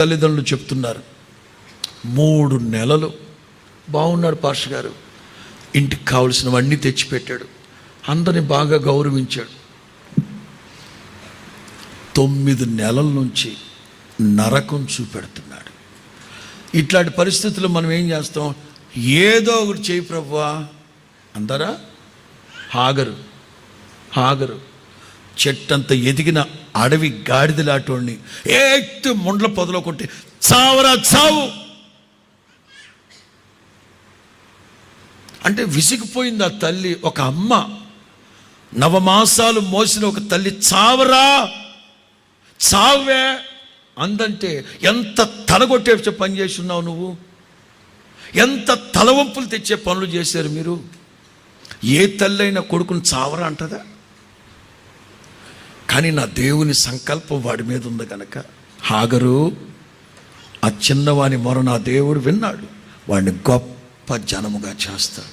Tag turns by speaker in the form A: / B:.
A: తల్లిదండ్రులు చెప్తున్నారు, 3 నెలలు బాగున్నాడు పాస్టర్ గారు, ఇంటికి కావలసినవన్నీ తెచ్చిపెట్టాడు, అందరిని బాగా గౌరవించాడు. 9 నెలల నుంచి నరకం చూపెడుతున్నాడు. ఇట్లాంటి పరిస్థితుల్లో మనం ఏం చేస్తాం? ఏదో ఒకటి చేయి ప్రభువా అందరా. హాగరు చెట్టంత ఎదిగిన అడవి గాడిదలాటోడిని ఏట్టు ముండ్ల పొదలో కొట్టి చావరా చావు అంటే విసిగిపోయింది ఆ తల్లి. ఒక అమ్మ, 9 మాసాలు మోసిన ఒక తల్లి చావరా చావే అందంటే ఎంత తలగొట్టే పని చేసి ఉన్నావు నువ్వు, ఎంత తలవంపులు తెచ్చే పనులు చేశారు మీరు. ఏ తల్లి అయినా కొడుకుని చావరా అంటదా? కానీ నా దేవుని సంకల్పం వాడి మీద ఉంది కనుక, హాగరు ఆ చిన్నవాని మొర నా దేవుడు విన్నాడు, వాడిని గొప్ప జనముగా చేస్తాడు.